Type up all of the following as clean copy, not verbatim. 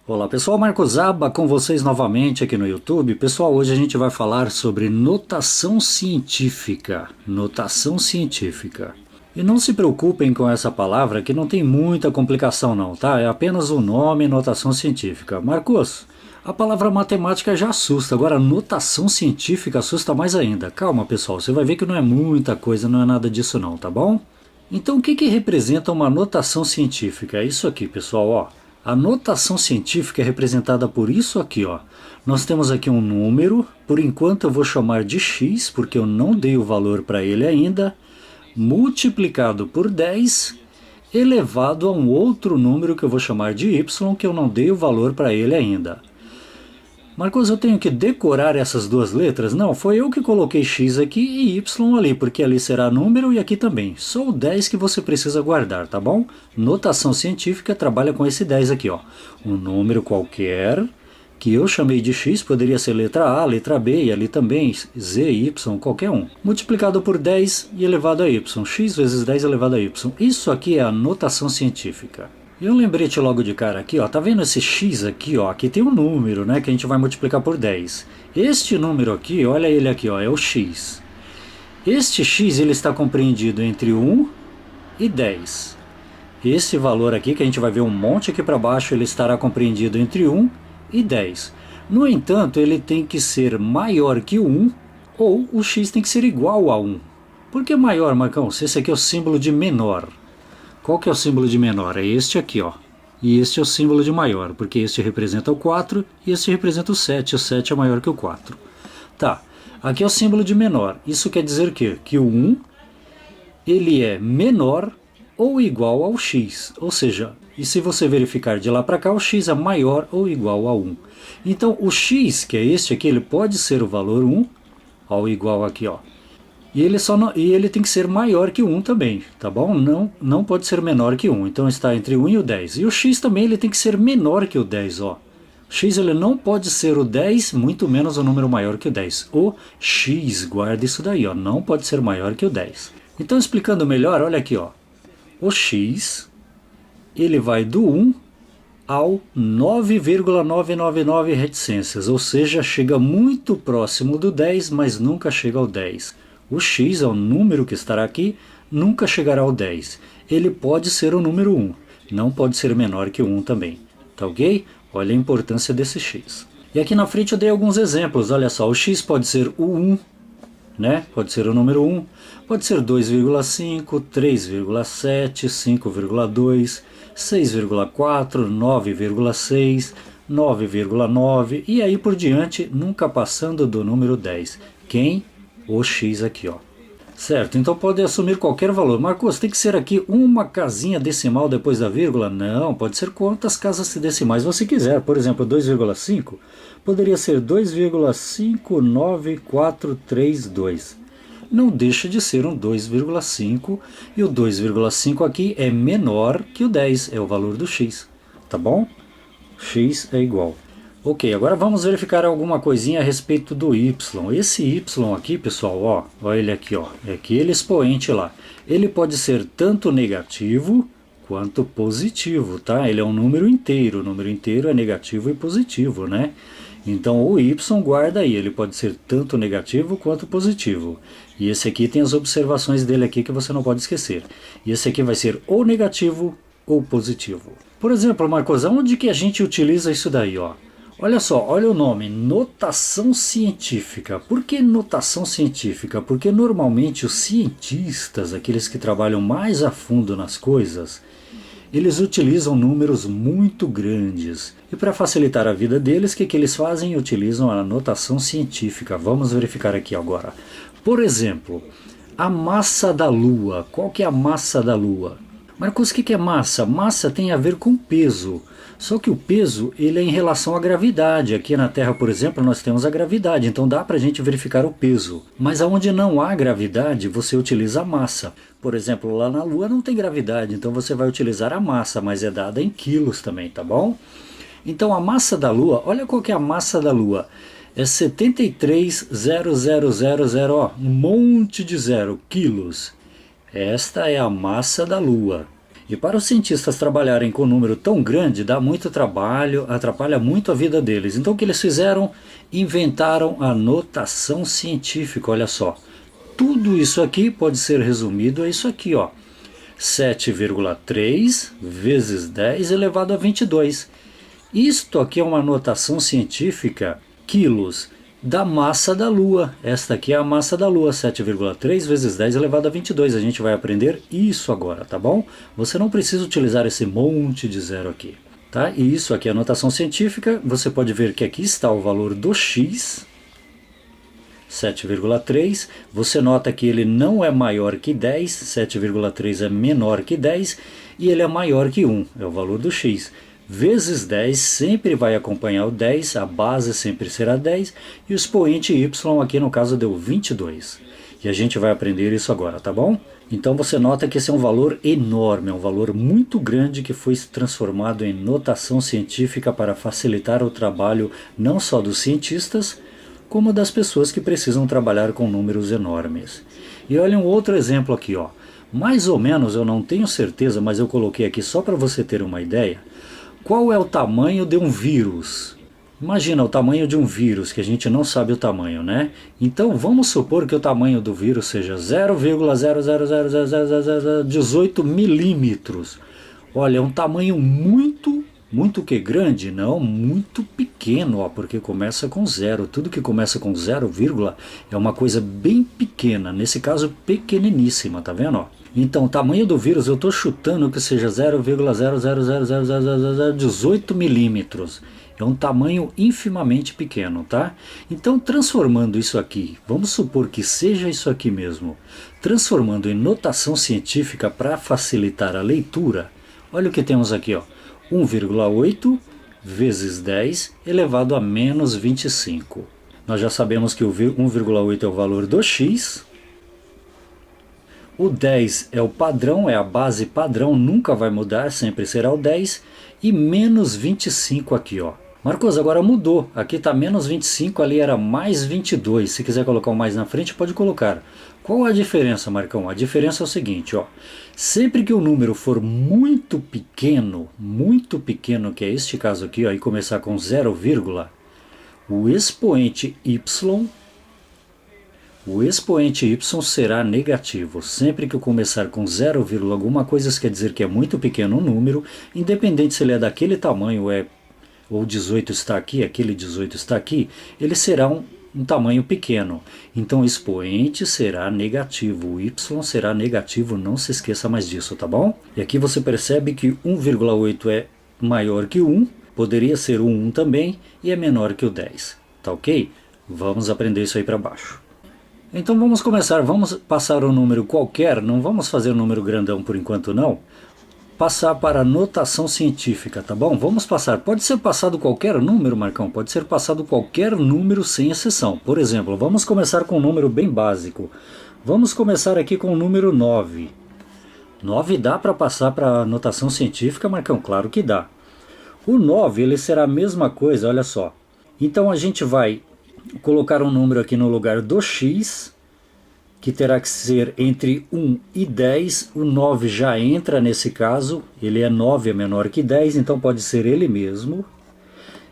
Olá pessoal, Marcos Zaba com vocês novamente aqui no YouTube. Pessoal, hoje a gente vai falar sobre notação científica. Notação científica. E não se preocupem com essa palavra que não tem muita complicação não, tá? É apenas o nome notação científica. Marcos, a palavra matemática já assusta, agora notação científica assusta mais ainda. Calma pessoal, você vai ver que não é muita coisa, não é nada disso não, tá bom? Então o que representa uma notação científica? É isso aqui pessoal, ó. A notação científica é representada por isso aqui, ó. Nós temos aqui um número, por enquanto eu vou chamar de x, porque eu não dei o valor para ele ainda, multiplicado por 10, elevado a um outro número que eu vou chamar de y, que eu não dei o valor para ele ainda. Marcos, eu tenho que decorar essas duas letras? Não, foi eu que coloquei x aqui e y ali, porque ali será número e aqui também. Só o 10 que você precisa guardar, tá bom? Notação científica trabalha com esse 10 aqui, ó. Um número qualquer, que eu chamei de x, poderia ser letra A, letra B, e ali também z, y, qualquer um. Multiplicado por 10 e elevado a y. X vezes 10 elevado a y. Isso aqui é a notação científica. E um lembrete logo de cara aqui, ó, tá vendo esse x aqui, ó, aqui tem um número, né, que a gente vai multiplicar por 10. Este número aqui, olha ele aqui, ó, é o x. Este x, ele está compreendido entre 1 e 10. Esse valor aqui, que a gente vai ver um monte aqui para baixo, ele estará compreendido entre 1 e 10. No entanto, ele tem que ser maior que 1, ou o x tem que ser igual a 1. Por que maior, Marcão? Se esse aqui é o símbolo de menor. Qual que é o símbolo de menor? É este aqui, ó. E este é o símbolo de maior, porque este representa o 4 e este representa o 7. O 7 é maior que o 4. Tá, aqui é o símbolo de menor. Isso quer dizer que o 1 ele é menor ou igual ao x. Ou seja, e se você verificar de lá para cá, o x é maior ou igual a 1. Então o x, que é este aqui, ele pode ser o valor 1, ao igual aqui, ó. E ele tem que ser maior que 1 também, tá bom? Não pode ser menor que 1, então está entre 1 e o 10. E o x também ele tem que ser menor que o 10, ó. O x ele não pode ser o 10, muito menos o número maior que o 10. O x, guarda isso daí, ó, não pode ser maior que o 10. Então explicando melhor, olha aqui, ó. O x, ele vai do 1 ao 9,999 reticências, ou seja, chega muito próximo do 10, mas nunca chega ao 10. O x é o número que estará aqui, nunca chegará ao 10. Ele pode ser o número 1, não pode ser menor que 1 também. Tá ok? Olha a importância desse x. E aqui na frente eu dei alguns exemplos. Olha só, o x pode ser o 1, né? Pode ser o número 1. Pode ser 2,5, 3,7, 5,2, 6,4, 9,6, 9,9 e aí por diante, nunca passando do número 10. Quem? O x aqui, ó. Certo, então pode assumir qualquer valor. Marcos, tem que ser aqui uma casinha decimal depois da vírgula? Não, pode ser quantas casas decimais você quiser. Por exemplo, 2,5 poderia ser 2,59432. Não deixa de ser um 2,5 e o 2,5 aqui é menor que o 10, é o valor do x, tá bom? X é igual. Ok, agora vamos verificar alguma coisinha a respeito do y. Esse y aqui, pessoal, ó, olha ele aqui, ó, é aquele expoente lá. Ele pode ser tanto negativo quanto positivo, tá? Ele é um número inteiro. O número inteiro é negativo e positivo, né? Então o y guarda aí, ele pode ser tanto negativo quanto positivo. E esse aqui tem as observações dele aqui que você não pode esquecer. E esse aqui vai ser ou negativo ou positivo. Por exemplo, Marcos, onde que a gente utiliza isso daí, ó? Olha só, olha o nome, notação científica. Por que notação científica? Porque normalmente os cientistas, aqueles que trabalham mais a fundo nas coisas, eles utilizam números muito grandes. E para facilitar a vida deles, o que eles fazem? Utilizam a notação científica. Vamos verificar aqui agora. Por exemplo, a massa da Lua. Qual que é a massa da Lua? Marcos, o que é massa? Massa tem a ver com peso. Só que o peso ele é em relação à gravidade. Aqui na Terra, por exemplo, nós temos a gravidade, então dá para a gente verificar o peso. Mas onde não há gravidade, você utiliza a massa. Por exemplo, lá na Lua não tem gravidade, então você vai utilizar a massa, mas é dada em quilos também, tá bom? Então a massa da Lua, olha qual que é a massa da Lua. É 73,0000, ó, um monte de zero, quilos. Esta é a massa da Lua. E para os cientistas trabalharem com um número tão grande, dá muito trabalho, atrapalha muito a vida deles. Então o que eles fizeram? Inventaram a notação científica, olha só. Tudo isso aqui pode ser resumido a isso aqui, ó. 7,3 vezes 10 elevado a 22. Isto aqui é uma notação científica, quilos, da massa da Lua. Esta aqui é a massa da Lua, 7,3 vezes 10 elevado a 22. A gente vai aprender isso agora, tá bom? Você não precisa utilizar esse monte de zero aqui, tá? E isso aqui é a notação científica. Você pode ver que aqui está o valor do x, 7,3. Você nota que ele não é maior que 10, 7,3 é menor que 10 e ele é maior que 1, é o valor do x. Vezes 10 sempre vai acompanhar o 10, a base sempre será 10, e o expoente y aqui no caso deu 22. E a gente vai aprender isso agora, tá bom? Então você nota que esse é um valor enorme, é um valor muito grande que foi transformado em notação científica para facilitar o trabalho não só dos cientistas, como das pessoas que precisam trabalhar com números enormes. E olha um outro exemplo aqui, ó. Mais ou menos, eu não tenho certeza, mas eu coloquei aqui só para você ter uma ideia. Qual é o tamanho de um vírus? Imagina o tamanho de um vírus, que a gente não sabe o tamanho, né? Então vamos supor que o tamanho do vírus seja 0,0000018 milímetros. Olha, é um tamanho muito que grande? Não, muito pequeno, ó, porque começa com zero. Tudo que começa com 0, é uma coisa bem pequena, nesse caso pequeniníssima, tá vendo? Ó? Então o tamanho do vírus eu estou chutando que seja 0,0000018 milímetros. É um tamanho infimamente pequeno, tá? Então transformando isso aqui, vamos supor que seja isso aqui mesmo, transformando em notação científica para facilitar a leitura, olha o que temos aqui, ó. 1,8 vezes 10 elevado a menos 25. Nós já sabemos que o 1,8 é o valor do x. O 10 é o padrão, é a base padrão, nunca vai mudar, sempre será o 10. E menos 25 aqui, ó. Marcos, agora mudou. Aqui está menos 25, ali era mais 22. Se quiser colocar um mais na frente, pode colocar. Qual a diferença, Marcão? A diferença é o seguinte, ó. Sempre que o número for muito pequeno, que é este caso aqui, ó, e começar com 0, o expoente y será negativo. Sempre que eu começar com 0, alguma coisa, isso quer dizer que é muito pequeno o número, independente se ele é daquele tamanho ou 18 está aqui, aquele 18 está aqui, ele será um tamanho pequeno. Então o expoente será negativo, o y será negativo, não se esqueça mais disso, tá bom? E aqui você percebe que 1,8 é maior que 1, poderia ser o 1 também, e é menor que o 10, tá ok? Vamos aprender isso aí para baixo. Então vamos começar, vamos passar um número qualquer, não vamos fazer um número grandão por enquanto não, passar para a notação científica, tá bom? Vamos passar, pode ser passado qualquer número, Marcão, pode ser passado qualquer número sem exceção. Por exemplo, vamos começar com um número bem básico. Vamos começar aqui com o número 9. 9 dá para passar para a notação científica, Marcão? Claro que dá. O 9, ele será a mesma coisa, olha só. Então a gente vai colocar um número aqui no lugar do x, que terá que ser entre 1 e 10, o 9 já entra nesse caso, ele é 9, é menor que 10, então pode ser ele mesmo.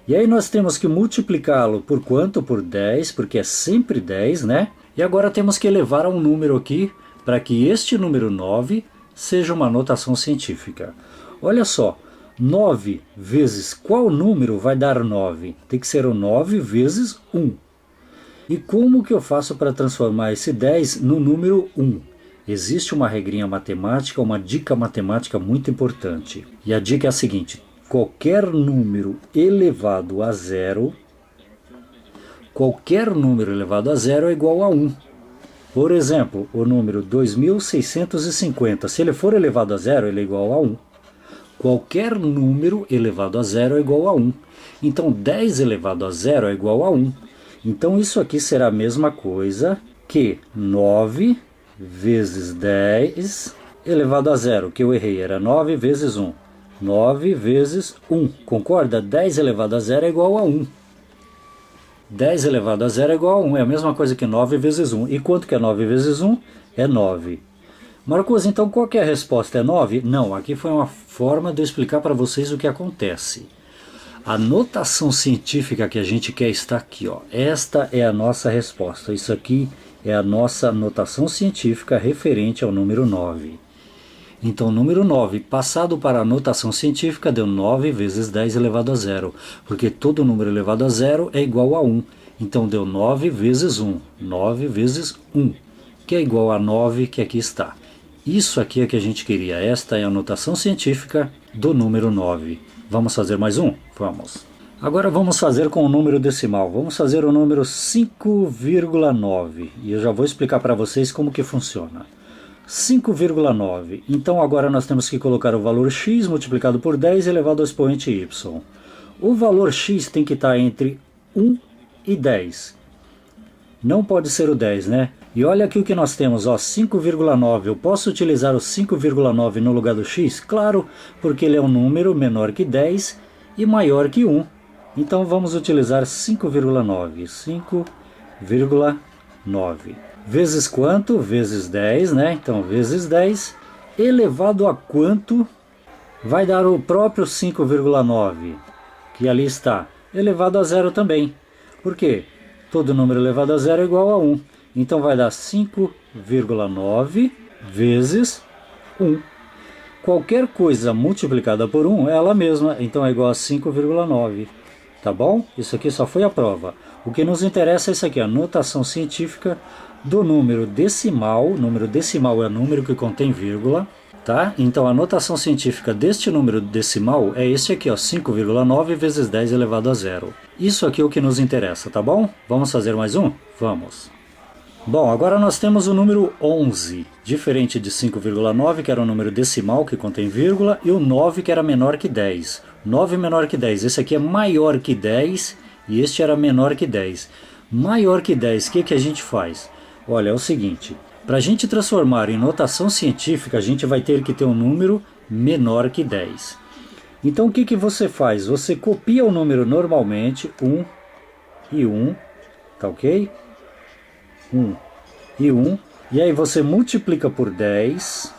E aí nós temos que multiplicá-lo por quanto? Por 10, porque é sempre 10, né? E agora temos que elevar a um número aqui, para que este número 9 seja uma notação científica. Olha só, 9 vezes qual número vai dar 9? Tem que ser o 9 vezes 1. E como que eu faço para transformar esse 10 no número 1? Existe uma regrinha matemática, uma dica matemática muito importante. E a dica é a seguinte: qualquer número elevado a zero é igual a 1. Por exemplo, o número 2650, se ele for elevado a zero, ele é igual a 1. Qualquer número elevado a zero é igual a 1. Então 10 elevado a zero é igual a 1. Então isso aqui será a mesma coisa que 9 vezes 10 elevado a zero, que eu errei, era 9 vezes 1. 9 vezes 1, concorda? 10 elevado a zero é igual a 1. 10 elevado a zero é igual a 1, é a mesma coisa que 9 vezes 1. E quanto que é 9 vezes 1? É 9. Marcos, então qual que é a resposta? É 9? Não, aqui foi uma forma de eu explicar para vocês o que acontece. A notação científica que a gente quer está aqui, ó. Esta é a nossa resposta. Isso aqui é a nossa notação científica referente ao número 9. Então, o número 9, passado para a notação científica, deu 9 vezes 10 elevado a 0, porque todo número elevado a 0 é igual a 1. Então, deu 9 vezes 1, 9 vezes 1, que é igual a 9, que aqui está. Isso aqui é que a gente queria. Esta é a notação científica do número 9. Vamos fazer mais um? Vamos. Agora vamos fazer com o número decimal. Vamos fazer o número 5,9. E eu já vou explicar para vocês como que funciona. 5,9. Então agora nós temos que colocar o valor x multiplicado por 10 elevado ao expoente y. O valor x tem que estar entre 1 e 10. Não pode ser o 10, né? E olha aqui o que nós temos, ó, 5,9. Eu posso utilizar o 5,9 no lugar do x? Claro, porque ele é um número menor que 10 e maior que 1. Então vamos utilizar 5,9. 5,9. Vezes quanto? Vezes 10, né? Então, vezes 10 elevado a quanto? Vai dar o próprio 5,9, que ali está, elevado a 0 também. Por quê? Todo número elevado a 0 é igual a 1. Então vai dar 5,9 vezes 1. Qualquer coisa multiplicada por 1 é ela mesma, então é igual a 5,9. Tá bom? Isso aqui só foi a prova. O que nos interessa é isso aqui, a notação científica do número decimal. O número decimal é o número que contém vírgula, tá? Então a notação científica deste número decimal é este aqui, ó, 5,9 vezes 10 elevado a 0. Isso aqui é o que nos interessa, tá bom? Vamos fazer mais um? Vamos. Bom, agora nós temos o número 11, diferente de 5,9, que era um número decimal que contém vírgula, e o 9, que era menor que 10. 9 menor que 10, esse aqui é maior que 10 e este era menor que 10. Maior que 10, o que a gente faz? Olha, é o seguinte, para a gente transformar em notação científica, a gente vai ter que ter um número menor que 10. Então o que você faz? Você copia o número normalmente, 1 e 1, tá ok? 1 e 1, e aí você multiplica por 10,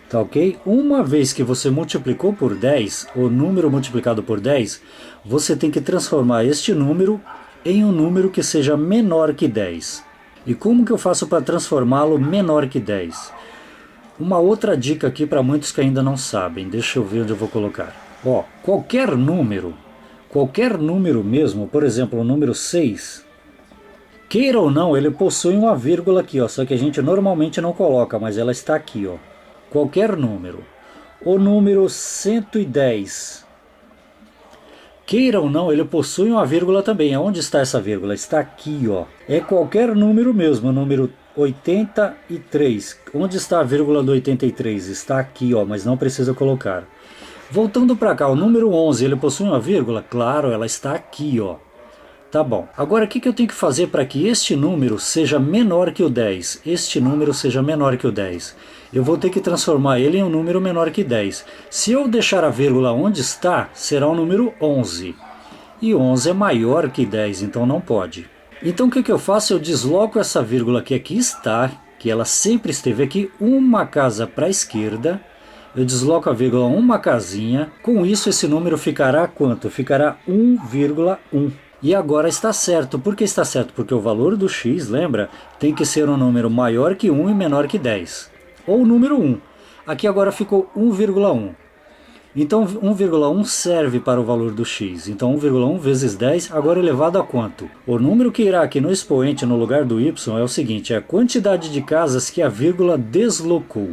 tá ok? Uma vez que você multiplicou por 10, o número multiplicado por 10, você tem que transformar este número em um número que seja menor que 10. E como que eu faço para transformá-lo menor que 10? Uma outra dica aqui para muitos que ainda não sabem, deixa eu ver onde eu vou colocar. Ó, qualquer número mesmo, por exemplo, o número 6, queira ou não, ele possui uma vírgula aqui, ó, só que a gente normalmente não coloca, mas ela está aqui, ó. Qualquer número. O número 110, queira ou não, ele possui uma vírgula também. Aonde está essa vírgula? Está aqui, ó. É qualquer número mesmo, o número 83. Onde está a vírgula do 83? Está aqui, ó, mas não precisa colocar. Voltando para cá, o número 11, ele possui uma vírgula? Claro, ela está aqui, ó. Tá bom. Agora, o que eu tenho que fazer para que este número seja menor que o 10? Este número seja menor que o 10. Eu vou ter que transformar ele em um número menor que 10. Se eu deixar a vírgula onde está, será o número 11. E 11 é maior que 10, então não pode. Então o que eu faço? Eu desloco essa vírgula que aqui está, que ela sempre esteve aqui, uma casa para a esquerda. Eu desloco a vírgula uma casinha. Com isso, esse número ficará quanto? Ficará 1,1. E agora está certo. Por que está certo? Porque o valor do x, lembra, tem que ser um número maior que 1 e menor que 10. Ou o número 1. Aqui agora ficou 1,1. Então 1,1 serve para o valor do x. Então 1,1 vezes 10, agora elevado a quanto? O número que irá aqui no expoente no lugar do y é o seguinte, é a quantidade de casas que a vírgula deslocou.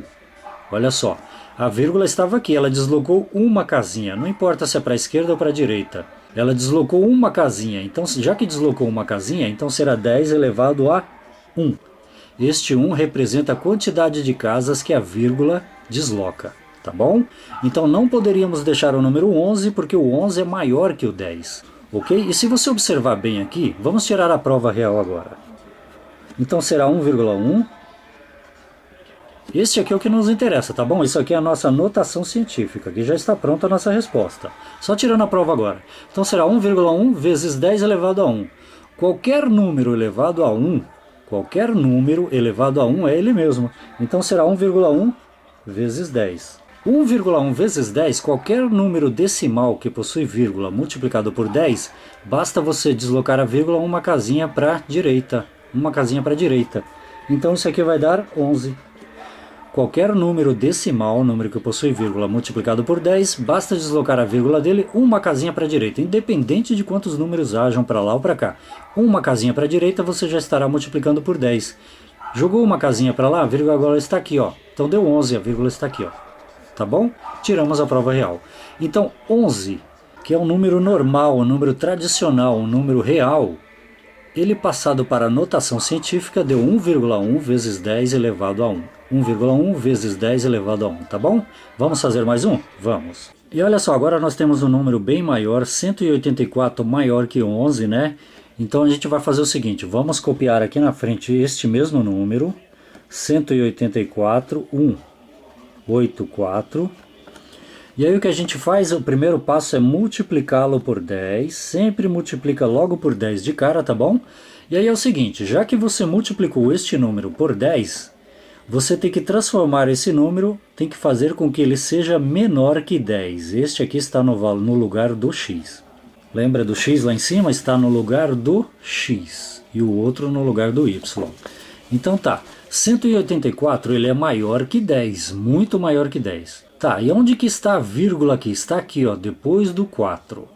Olha só, a vírgula estava aqui, ela deslocou uma casinha. Não importa se é para a esquerda ou para a direita. Ela deslocou uma casinha, então já que deslocou uma casinha, então será 10 elevado a 1. Este 1 representa a quantidade de casas que a vírgula desloca, tá bom? Então não poderíamos deixar o número 11, porque o 11 é maior que o 10, ok? E se você observar bem aqui, vamos tirar a prova real agora. Então será 1,1. Este aqui é o que nos interessa, tá bom? Isso aqui é a nossa notação científica, que já está pronta a nossa resposta. Só tirando a prova agora. Então será 1,1 vezes 10 elevado a 1. Qualquer número elevado a 1, Qualquer número elevado a 1 é ele mesmo. Então será 1,1 vezes 10. 1,1 vezes 10, qualquer número decimal que possui vírgula multiplicado por 10, basta você deslocar a vírgula uma casinha para a direita. Uma casinha para a direita. Então isso aqui vai dar 11. Qualquer número decimal, número que possui vírgula multiplicado por 10, basta deslocar a vírgula dele uma casinha para a direita, independente de quantos números hajam para lá ou para cá. Uma casinha para a direita você já estará multiplicando por 10. Jogou uma casinha para lá, a vírgula agora está aqui, ó. Então deu 11, a vírgula está aqui, ó. Tá bom? Tiramos a prova real. Então 11, que é um número normal, um número tradicional, um número real, ele passado para a notação científica deu 1,1 vezes 10 elevado a 1. 1,1 vezes 10 elevado a 1, tá bom? Vamos fazer mais um? Vamos. E olha só, agora nós temos um número bem maior, 184 maior que 11, né? Então a gente vai fazer o seguinte, vamos copiar aqui na frente este mesmo número, 184, 184. E aí o que a gente faz, o primeiro passo é multiplicá-lo por 10, sempre multiplica logo por 10 de cara, tá bom? E aí é o seguinte, já que você multiplicou este número por 10, você tem que transformar esse número, tem que fazer com que ele seja menor que 10. Este aqui está no lugar do x. Lembra do x lá em cima? Está no lugar do x. E o outro no lugar do y. Então tá, 184 ele é maior que 10, muito maior que 10. Tá, e onde que está a vírgula aqui? Está aqui, ó, depois do 4.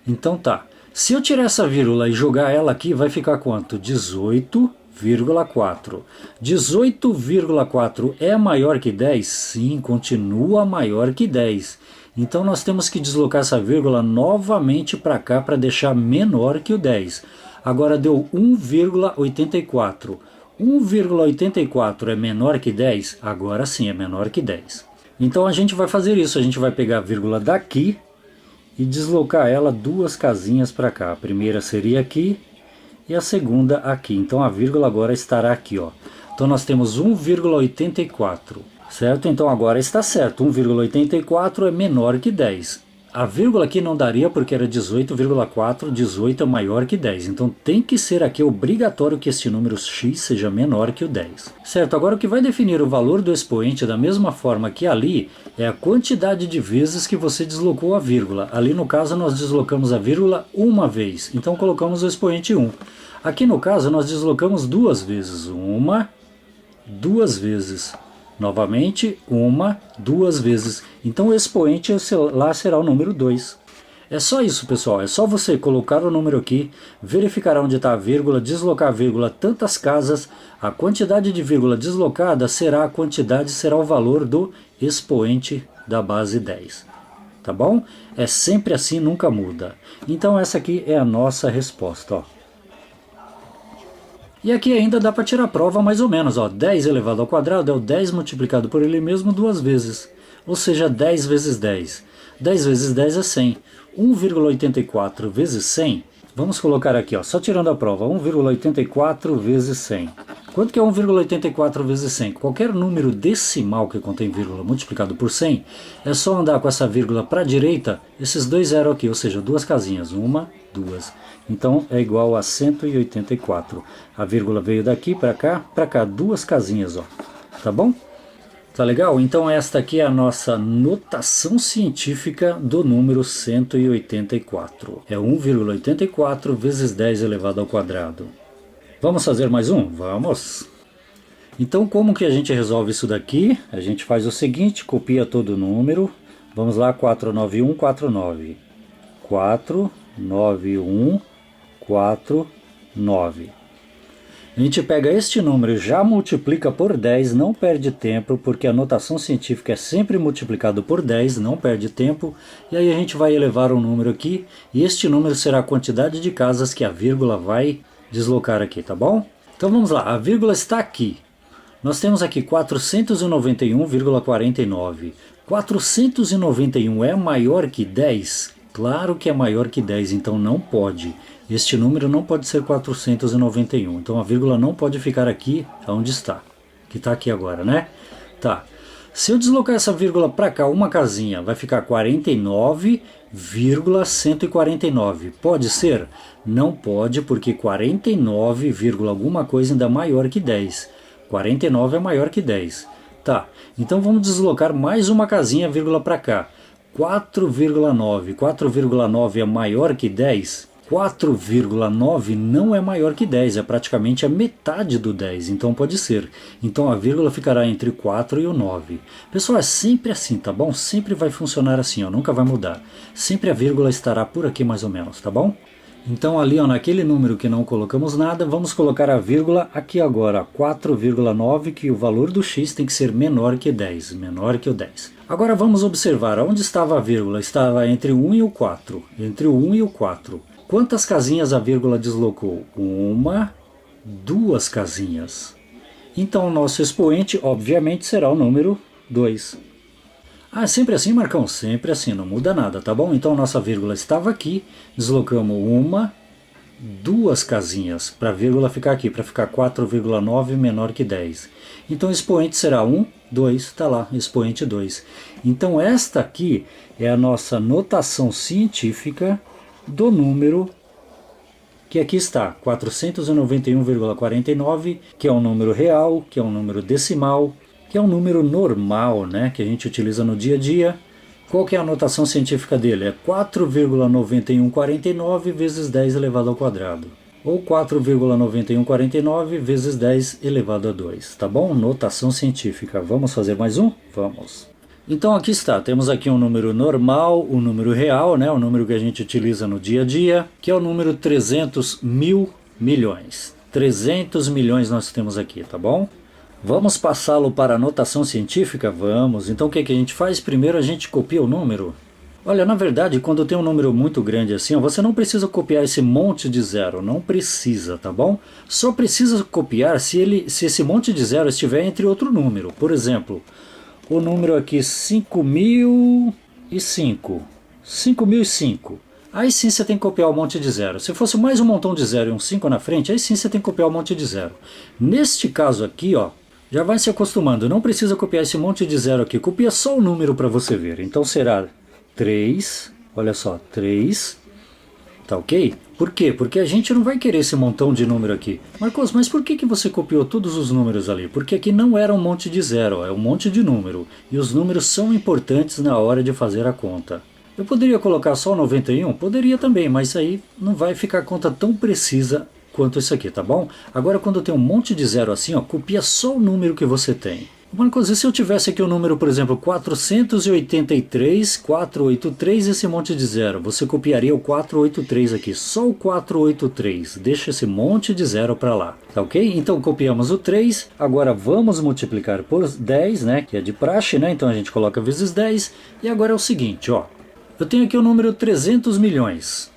Então tá, se eu tirar essa vírgula e jogar ela aqui, vai ficar quanto? 18,4. 18,4 é maior que 10? Sim, continua maior que 10. Então nós temos que deslocar essa vírgula novamente para cá para deixar menor que o 10. Agora deu 1,84. 1,84 é menor que 10? Agora sim é menor que 10. Então a gente vai fazer isso, a gente vai pegar a vírgula daqui e deslocar ela duas casinhas para cá. A primeira seria aqui e a segunda aqui. Então a vírgula agora estará aqui, ó. Então nós temos 1,84, certo? Então agora está certo, 1,84 é menor que 10. A vírgula aqui não daria porque era 18,4, 18 é maior que 10. Então tem que ser aqui obrigatório que este número x seja menor que o 10. Certo, agora o que vai definir o valor do expoente da mesma forma que ali é a quantidade de vezes que você deslocou a vírgula. Ali no caso nós deslocamos a vírgula uma vez, então colocamos o expoente 1. Aqui no caso nós deslocamos duas vezes, uma, duas vezes. Novamente, uma, duas vezes. Então o expoente lá será o número 2. É só isso, pessoal. É só você colocar o número aqui, verificar onde está a vírgula, deslocar a vírgula tantas casas. A quantidade de vírgula deslocada será a quantidade, será o valor do expoente da base 10. Tá bom? É sempre assim, nunca muda. Então essa aqui é a nossa resposta, ó. E aqui ainda dá para tirar a prova mais ou menos, ó. 10 elevado ao quadrado é o 10 multiplicado por ele mesmo duas vezes. Ou seja, 10 vezes 10. 10 vezes 10 é 100. 1,84 vezes 100, vamos colocar aqui, ó, só tirando a prova, 1,84 vezes 100. Quanto que é 1,84 vezes 100? Qualquer número decimal que contém vírgula multiplicado por 100, é só andar com essa vírgula para a direita, esses dois zeros aqui, ou seja, duas casinhas, uma, duas. Então é igual a 184. A vírgula veio daqui para cá, duas casinhas, ó. Tá bom? Tá legal? Então esta aqui é a nossa notação científica do número 184. É 1,84 vezes 10 elevado ao quadrado. Vamos fazer mais um? Vamos! Então como que a gente resolve isso daqui? A gente faz o seguinte, copia todo o número. Vamos lá, 49149. 49149. A gente pega este número e já multiplica por 10, não perde tempo, porque a notação científica é sempre multiplicado por 10, não perde tempo. E aí a gente vai elevar um número aqui, e este número será a quantidade de casas que a vírgula vai deslocar aqui, tá bom? Então vamos lá, a vírgula está aqui. Nós temos aqui 491,49. 491 é maior que 10? Claro que é maior que 10, então não pode. Este número não pode ser 491, então a vírgula não pode ficar aqui onde está, que está aqui agora, né? Tá. Se eu deslocar essa vírgula para cá uma casinha, vai ficar 49,149. Pode ser? Não pode, porque 49, alguma coisa ainda é maior que 10. 49 é maior que 10. Tá, então vamos deslocar mais uma casinha, vírgula para cá. 4,9. 4,9 é maior que 10? 4,9 não é maior que 10, é praticamente a metade do 10, então pode ser. Então a vírgula ficará entre o 4 e o 9. Pessoal, é sempre assim, tá bom? Sempre vai funcionar assim, ó, nunca vai mudar. Sempre a vírgula estará por aqui mais ou menos, tá bom? Então ali, ó, naquele número que não colocamos nada, vamos colocar a vírgula aqui agora, 4,9, que o valor do x tem que ser menor que 10, menor que o 10. Agora vamos observar, onde estava a vírgula? Estava entre o 1 e o 4, entre o 1 e o 4. Quantas casinhas a vírgula deslocou? Uma, duas casinhas. Então o nosso expoente, obviamente, será o número 2. Ah, sempre assim, Marcão? Sempre assim, não muda nada, tá bom? Então nossa vírgula estava aqui, deslocamos uma, duas casinhas para a vírgula ficar aqui, para ficar 4,9 menor que 10. Então o expoente será 1, 2, está lá, expoente 2. Então esta aqui é a nossa notação científica do número que aqui está, 491,49, que é um número real, que é um número decimal, que é um número normal, né, que a gente utiliza no dia a dia. Qual que é a notação científica dele? É 4,9149 vezes 10 elevado ao quadrado. Ou 4,9149 vezes 10 elevado a 2, tá bom? Notação científica. Vamos fazer mais um? Vamos. Então aqui está, temos aqui um número normal, um número real, né, o número que a gente utiliza no dia a dia, que é o número 300 mil milhões. 300 milhões nós temos aqui, tá bom? Vamos passá-lo para a notação científica? Vamos. Então o que a gente faz? Primeiro a gente copia o número. Olha, na verdade, quando tem um número muito grande assim, você não precisa copiar esse monte de zero, não precisa, tá bom? Só precisa copiar se esse monte de zero estiver entre outro número. Por exemplo, o número aqui 5.005. 5.005. Aí sim você tem que copiar um monte de zero. Se fosse mais um montão de zero e um 5 na frente, aí sim você tem que copiar um monte de zero. Neste caso aqui, ó, já vai se acostumando. Não precisa copiar esse monte de zero aqui. Copia só o número para você ver. Então será 3. Olha só, 3. Tá ok? Por quê? Porque a gente não vai querer esse montão de número aqui. Marcos, mas por que você copiou todos os números ali? Porque aqui não era um monte de zero, é um monte de número. E os números são importantes na hora de fazer a conta. Eu poderia colocar só 91? Poderia também, mas aí não vai ficar a conta tão precisa quanto isso aqui, tá bom? Agora quando tem um monte de zero assim, ó, copia só o número que você tem. Marcos, e se eu tivesse aqui o número, por exemplo, 483, 483, esse monte de zero, você copiaria o 483 aqui, só o 483, deixa esse monte de zero para lá, tá ok? Então copiamos o 3, agora vamos multiplicar por 10, né, que é de praxe, né, então a gente coloca vezes 10, e agora é o seguinte, ó, eu tenho aqui o número 300 milhões.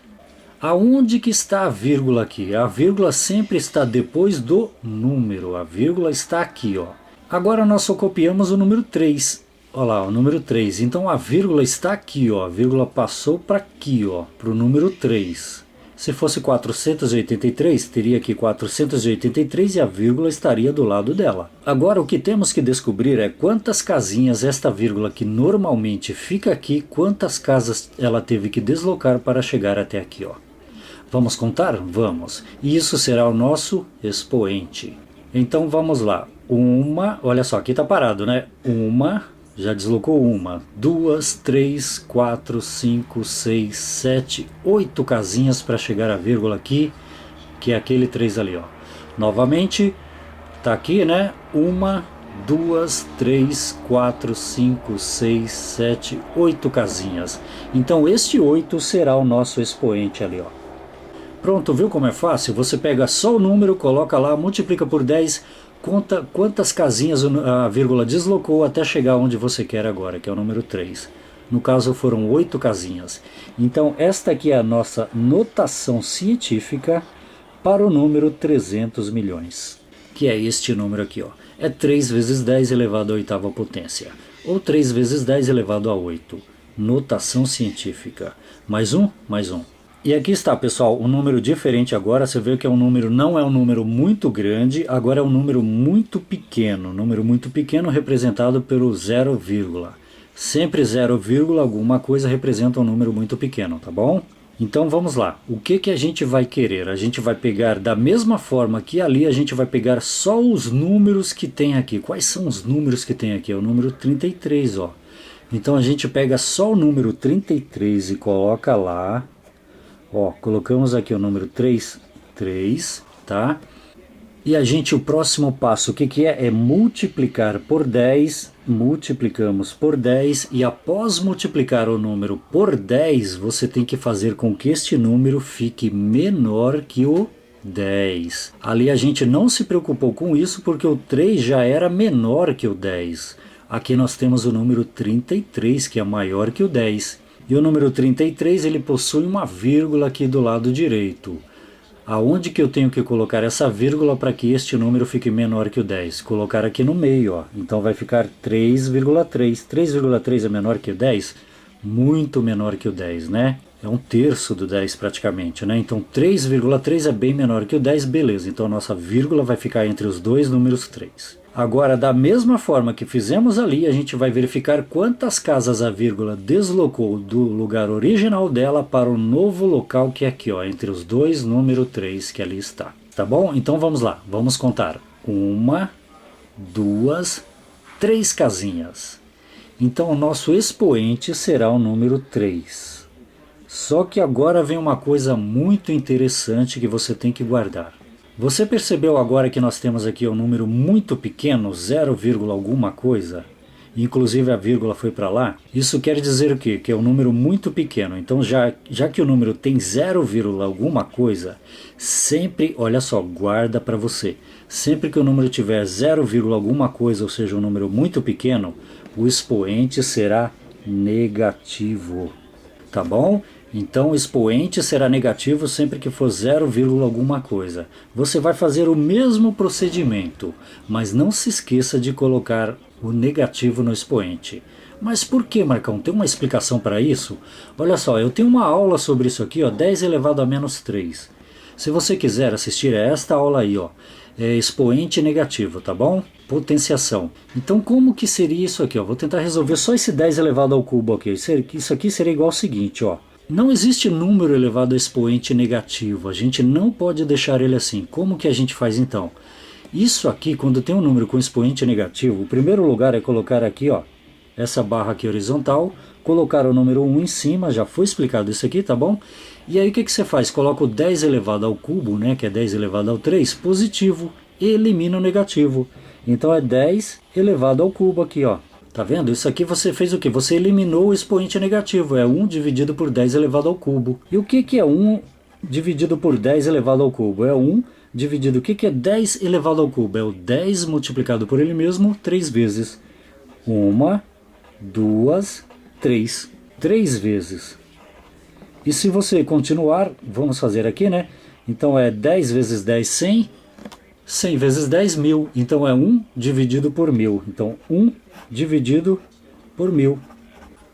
Aonde que está a vírgula aqui? A vírgula sempre está depois do número, a vírgula está aqui, ó. Agora nós só copiamos o número 3. Olha lá, o número 3. Então a vírgula está aqui, ó. A vírgula passou para aqui, ó, para o número 3. Se fosse 483, teria aqui 483 e a vírgula estaria do lado dela. Agora o que temos que descobrir é quantas casinhas esta vírgula que normalmente fica aqui, quantas casas ela teve que deslocar para chegar até aqui, ó. Vamos contar? Vamos. E isso será o nosso expoente. Então vamos lá. Uma, olha só, aqui está parado, né? Uma, já deslocou uma, 2, 3, 4, 5, 6, 7, 8 casinhas para chegar à vírgula aqui, que é aquele 3 ali, ó. Novamente, tá aqui, né? 1, 2, 3, 4, 5, 6, 7, 8 casinhas. Então este 8 será o nosso expoente ali, ó. Pronto, viu como é fácil? Você pega só o número, coloca lá, multiplica por 10, conta quantas casinhas a vírgula deslocou até chegar onde você quer agora, que é o número 3. No caso foram 8 casinhas. Então esta aqui é a nossa notação científica para o número 300 milhões. Que é este número aqui, ó. É 3 vezes 10 elevado à oitava potência. Ou 3 vezes 10 elevado a 8. Notação científica. Mais um? Mais um. E aqui está, pessoal, um número diferente agora. Você vê que é um número, não é um número muito grande, agora é um número muito pequeno. Número muito pequeno representado pelo 0, sempre 0, alguma coisa representa um número muito pequeno, tá bom? Então vamos lá. O que que a gente vai querer? A gente vai pegar da mesma forma que ali, a gente vai pegar só os números que tem aqui. Quais são os números que tem aqui? É o número 33, ó. Então a gente pega só o número 33 e coloca lá. Ó, colocamos aqui o número 3, tá? E a gente, o próximo passo, o que que é? É multiplicar por 10, multiplicamos por 10, e após multiplicar o número por 10, você tem que fazer com que este número fique menor que o 10. Ali a gente não se preocupou com isso, porque o 3 já era menor que o 10. Aqui nós temos o número 33, que é maior que o 10. E o número 33, ele possui uma vírgula aqui do lado direito. Aonde que eu tenho que colocar essa vírgula para que este número fique menor que o 10? Colocar aqui no meio, ó. Então vai ficar 3,3. 3,3 é menor que o 10? Muito menor que o 10, né? É um terço do 10 praticamente, né? Então 3,3 é bem menor que o 10, beleza. Então a nossa vírgula vai ficar entre os dois números 3. Agora, da mesma forma que fizemos ali, a gente vai verificar quantas casas a vírgula deslocou do lugar original dela para o novo local que é aqui, ó, entre os dois número 3 que ali está. Tá bom? Então vamos lá, vamos contar. 1, 2, 3 casinhas. Então o nosso expoente será o número 3. Só que agora vem uma coisa muito interessante que você tem que guardar. Você percebeu agora que nós temos aqui um número muito pequeno, 0, alguma coisa? Inclusive a vírgula foi para lá? Isso quer dizer o quê? Que é um número muito pequeno. Então já que o número tem 0, alguma coisa, sempre, olha só, guarda para você. Sempre que o número tiver 0, alguma coisa, ou seja, um número muito pequeno, o expoente será negativo. Tá bom? Então o expoente será negativo sempre que for 0, alguma coisa. Você vai fazer o mesmo procedimento, mas não se esqueça de colocar o negativo no expoente. Mas por que, Marcão? Tem uma explicação para isso? Olha só, eu tenho uma aula sobre isso aqui, ó, 10 elevado a menos 3. Se você quiser assistir a esta aula aí, ó, é expoente negativo, tá bom? Potenciação. Então como que seria isso aqui? Ó? Vou tentar resolver só esse 10 elevado ao cubo aqui. Isso aqui seria igual ao seguinte, ó. Não existe número elevado a expoente negativo, a gente não pode deixar ele assim. Como que a gente faz então? Isso aqui, quando tem um número com expoente negativo, o primeiro lugar é colocar aqui, ó, essa barra aqui horizontal, colocar o número 1 em cima, já foi explicado isso aqui, tá bom? E aí o que você faz? Coloca o 10 elevado ao cubo, né, que é 10 elevado ao 3, positivo, e elimina o negativo. Então é 10 elevado ao cubo aqui, ó. Tá vendo? Isso aqui você fez o quê? Você eliminou o expoente negativo. É 1 dividido por 10 elevado ao cubo. E o que é 1 dividido por 10 elevado ao cubo? É 1 dividido... O que é 10 elevado ao cubo? É o 10 multiplicado por ele mesmo 3 vezes. 1, 2, 3. 3 vezes. E se você continuar, vamos fazer aqui, né? Então é 10 vezes 10, 100. 100 vezes 10, 1000. Então é 1 dividido por 1000. Então 1 dividido por 1000.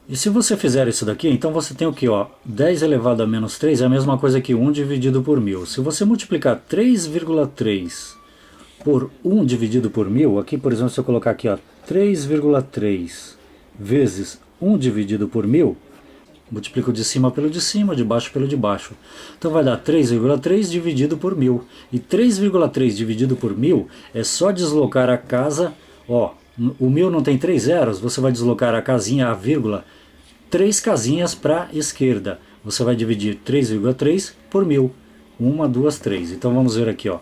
E se você fizer isso daqui, então você tem o que? 10 elevado a menos 3 é a mesma coisa que 1 dividido por 1000. Se você multiplicar 3,3 por 1 dividido por 1000, aqui por exemplo se eu colocar aqui 3,3 vezes 1 dividido por 1000, multiplico de cima pelo de cima, de baixo pelo de baixo. Então vai dar 3,3 dividido por 1000. E 3,3 dividido por 1000 é só deslocar a casa, ó, o 1000 não tem 3 zeros, você vai deslocar a casinha, a vírgula, 3 casinhas para a esquerda. Você vai dividir 3,3 por 1000. 1, 2, 3. Então vamos ver aqui, ó.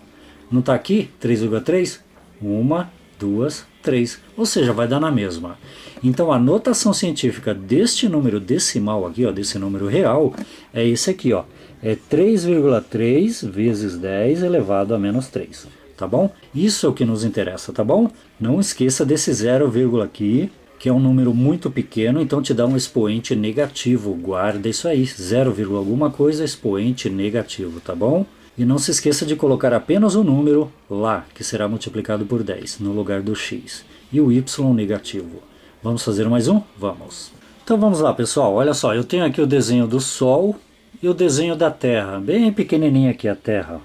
Não está aqui 3,3? 1, 2, 3. Ou seja, vai dar na mesma. Então a notação científica deste número decimal aqui, ó, desse número real, é esse aqui, ó. É 3,3 vezes 10 elevado a menos 3. Tá bom? Isso é o que nos interessa, tá bom? Não esqueça desse 0, aqui, que é um número muito pequeno, então te dá um expoente negativo. Guarda isso aí, 0, alguma coisa, expoente negativo, tá bom? E não se esqueça de colocar apenas o número lá, que será multiplicado por 10, no lugar do x. E o y negativo. Vamos fazer mais um? Vamos. Então vamos lá, pessoal. Olha só, eu tenho aqui o desenho do Sol e o desenho da Terra, bem pequenininha aqui a Terra.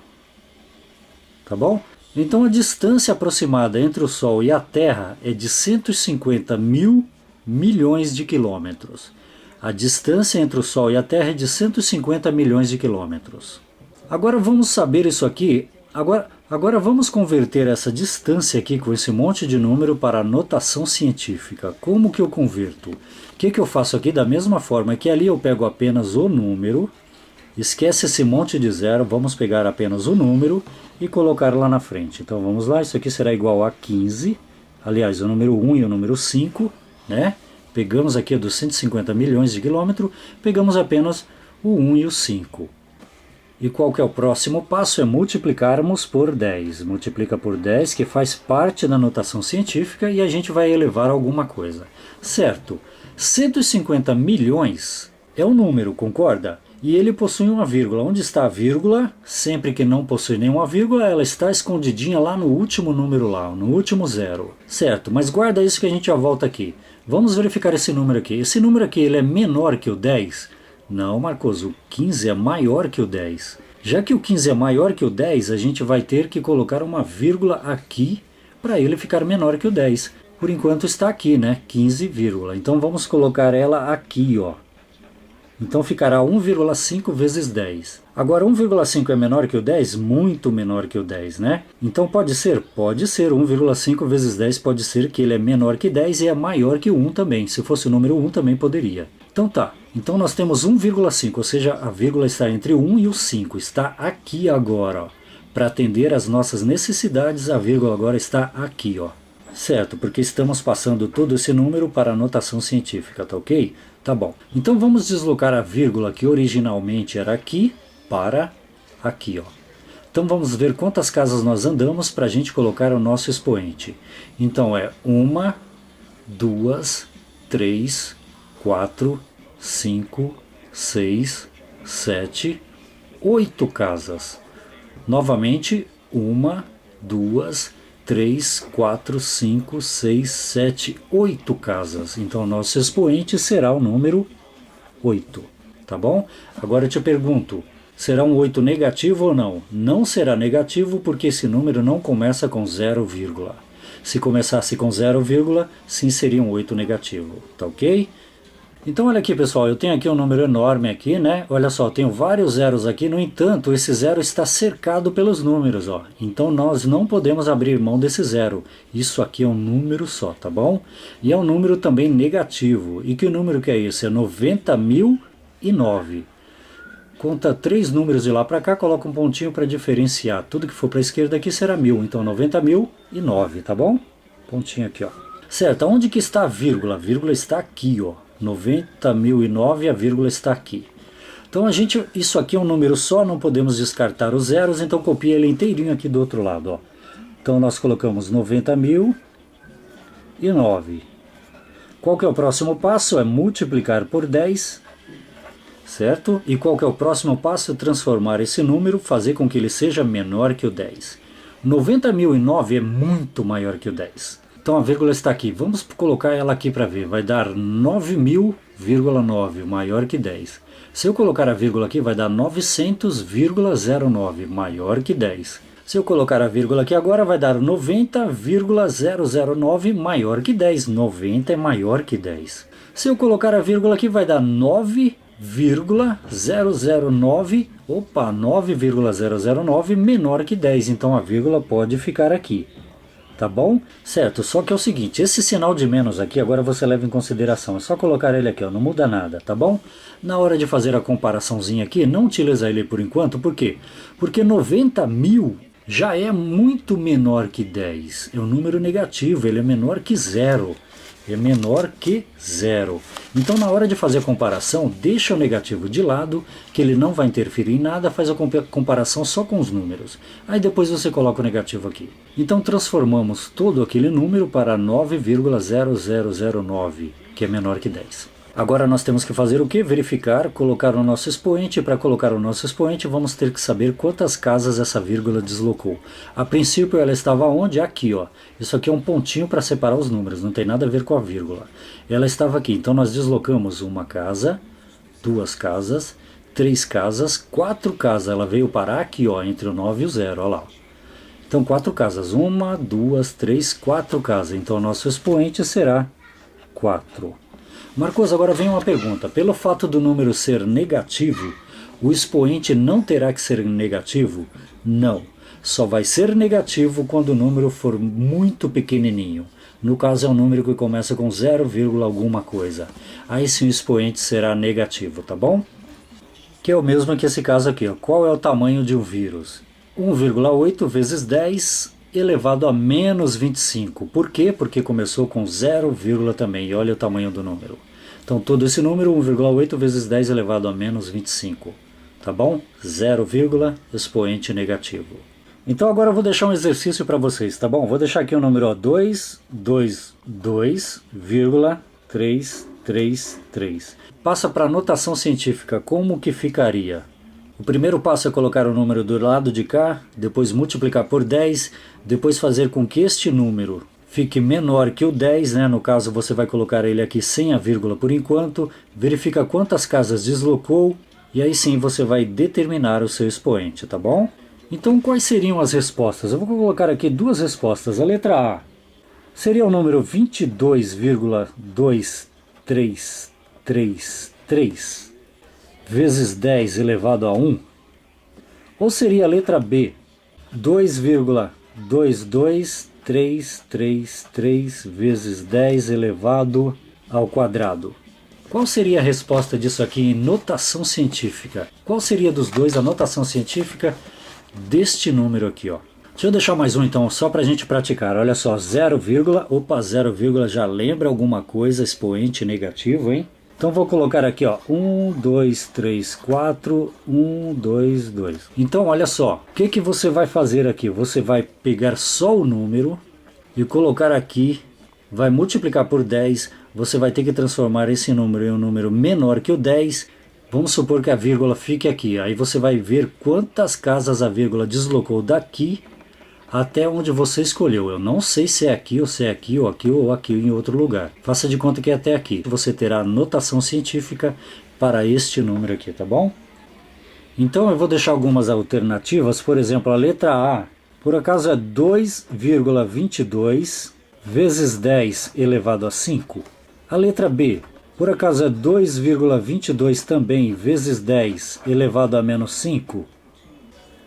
Tá bom? Então a distância aproximada entre o Sol e a Terra é de 150 mil milhões de quilômetros. A distância entre o Sol e a Terra é de 150 milhões de quilômetros. Agora vamos saber isso aqui. Agora vamos converter essa distância aqui com esse monte de número para a notação científica. Como que eu converto? O que eu faço aqui? Da mesma forma que ali eu pego apenas o número, esquece esse monte de zero, vamos pegar apenas o número e colocar lá na frente. Então vamos lá, isso aqui será igual a 15, aliás, o número 1 e o número 5, né? Pegamos aqui dos 150 milhões de quilômetros, pegamos apenas o 1 e o 5. E qual que é o próximo passo? É multiplicarmos por 10. Multiplica por 10, que faz parte da notação científica, e a gente vai elevar alguma coisa. Certo, 150 milhões é um número, concorda? E ele possui uma vírgula. Onde está a vírgula? Sempre que não possui nenhuma vírgula, ela está escondidinha lá no último número lá, no último zero. Certo, mas guarda isso que a gente já volta aqui. Vamos verificar esse número aqui. Esse número aqui, ele é menor que o 10? Não, Marcos, o 15 é maior que o 10. Já que o 15 é maior que o 10, a gente vai ter que colocar uma vírgula aqui para ele ficar menor que o 10. Por enquanto está aqui, né? 15, vírgula. Então vamos colocar ela aqui, ó. Então ficará 1,5 vezes 10. Agora 1,5 é menor que o 10? Muito menor que o 10, né? Então pode ser? Pode ser. 1,5 vezes 10 pode ser que ele é menor que 10 e é maior que o 1 também. Se fosse o número 1 também poderia. Então tá. Então nós temos 1,5, ou seja, a vírgula está entre o 1 e o 5. Está aqui agora, ó. Para atender às nossas necessidades, a vírgula agora está aqui, ó. Certo, porque estamos passando todo esse número para a notação científica, tá ok? Tá bom. Então vamos deslocar a vírgula que originalmente era aqui para aqui, ó. Então vamos ver quantas casas nós andamos para a gente colocar o nosso expoente. Então é 1, 2, 3, 4, 5, 6, 7, 8 casas. Novamente, 1, 2, 3, 4, 5, 6, 7, 8 casas. Então, nosso expoente será o número 8, tá bom? Agora eu te pergunto, será um 8 negativo ou não? Não será negativo porque esse número não começa com 0, vírgula. Se começasse com 0, vírgula, sim seria um 8 negativo, tá ok? Então olha aqui pessoal, eu tenho aqui um número enorme aqui, né? Olha só, eu tenho vários zeros aqui, no entanto, esse zero está cercado pelos números, ó. Então nós não podemos abrir mão desse zero. Isso aqui é um número só, tá bom? E é um número também negativo. E que número que é esse? É 90.009. Conta 3 números de lá para cá, coloca um pontinho para diferenciar. Tudo que for para a esquerda aqui será 1000, então 90.009, tá bom? Pontinho aqui, ó. Certo, onde que está a vírgula? A vírgula está aqui, ó. 90.009, a vírgula está aqui. Então isso aqui é um número só, não podemos descartar os zeros, então copia ele inteirinho aqui do outro lado, ó. Então nós colocamos 90.009. Qual que é o próximo passo? É multiplicar por 10, certo? E qual que é o próximo passo? Transformar esse número, fazer com que ele seja menor que o 10. 90.009 é muito maior que o 10. Então a vírgula está aqui, vamos colocar ela aqui para ver, vai dar 9.000,9, maior que 10. Se eu colocar a vírgula aqui, vai dar 900,09, maior que 10. Se eu colocar a vírgula aqui agora, vai dar 90,009, maior que 10. 90 é maior que 10. Se eu colocar a vírgula aqui, vai dar 9,009, 9,009 menor que 10. Então a vírgula pode ficar aqui. Tá bom? Certo, só que é o seguinte, esse sinal de menos aqui, agora você leva em consideração, é só colocar ele aqui, ó, não muda nada, tá bom? Na hora de fazer a comparaçãozinha aqui, não utiliza ele por enquanto, por quê? Porque 90.000 já é muito menor que 10, é um número negativo, ele é menor que 0. É menor que 0. Então na hora de fazer a comparação, deixa o negativo de lado, que ele não vai interferir em nada, faz a comparação só com os números. Aí depois você coloca o negativo aqui. Então transformamos todo aquele número para 9,0009, que é menor que 10. Agora nós temos que fazer o que? Verificar, colocar o nosso expoente. Para colocar o nosso expoente, vamos ter que saber quantas casas essa vírgula deslocou. A princípio ela estava onde? Aqui, ó. Isso aqui é um pontinho para separar os números, não tem nada a ver com a vírgula. Ela estava aqui, então nós deslocamos uma casa, 2 casas, 3 casas, 4 casas, ela veio parar aqui, ó, entre o 9 e o 0, ó lá. Então 4 casas, 1, 2, 3, 4 casas, então o nosso expoente será 4. Marcos, agora vem uma pergunta, pelo fato do número ser negativo, o expoente não terá que ser negativo? Não, só vai ser negativo quando o número for muito pequenininho. No caso é um número que começa com 0, alguma coisa. Aí sim o expoente será negativo, tá bom? Que é o mesmo que esse caso aqui, ó. Qual é o tamanho de um vírus? 1,8 vezes 10 elevado a menos 25. Por quê? Porque começou com 0, também. E olha o tamanho do número. Então todo esse número, 1,8 vezes 10 elevado a menos 25. Tá bom? 0, expoente negativo. Então agora eu vou deixar um exercício para vocês, tá bom? Vou deixar aqui o número 222,333. Passa para a notação científica, como que ficaria? O primeiro passo é colocar o número do lado de cá, depois multiplicar por 10, depois fazer com que este número fique menor que o 10, né? No caso você vai colocar ele aqui sem a vírgula por enquanto, verifica quantas casas deslocou e aí sim você vai determinar o seu expoente, tá bom? Então quais seriam as respostas? Eu vou colocar aqui duas respostas. A letra A seria o número 22,2333 vezes 10 elevado a 1. Ou seria a letra B, 2,22333 vezes 10 elevado ao quadrado. Qual seria a resposta disso aqui em notação científica? Qual seria dos dois a notação científica deste número aqui, ó? Deixa eu deixar mais um então, só para a gente praticar. Olha só, 0, opa, 0, já lembra alguma coisa, expoente negativo, hein? Então vou colocar aqui, ó, 1, 2, 3, 4, 1, 2, 2. Então olha só, o que que você vai fazer aqui? Você vai pegar só o número e colocar aqui, vai multiplicar por 10, você vai ter que transformar esse número em um número menor que o 10. Vamos supor que a vírgula fique aqui, aí você vai ver quantas casas a vírgula deslocou daqui até onde você escolheu. Eu não sei se é aqui, ou se é aqui, ou aqui, ou aqui em outro lugar. Faça de conta que é até aqui. Você terá notação científica para este número aqui, tá bom? Então eu vou deixar algumas alternativas, por exemplo, a letra A, por acaso é 2,22 vezes 10 elevado a 5. A letra B, por acaso é 2,22 também vezes 10 elevado a menos 5?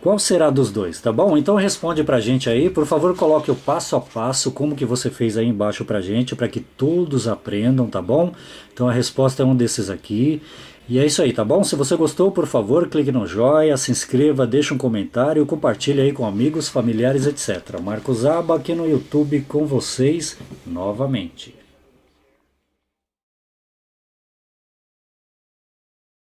Qual será dos dois, tá bom? Então responde pra gente aí, por favor coloque o passo a passo, como que você fez aí embaixo pra gente, para que todos aprendam, tá bom? Então a resposta é um desses aqui. E é isso aí, tá bom? Se você gostou, por favor, clique no joinha, se inscreva, deixe um comentário, compartilhe aí com amigos, familiares, etc. Marcos Aba aqui no YouTube com vocês novamente.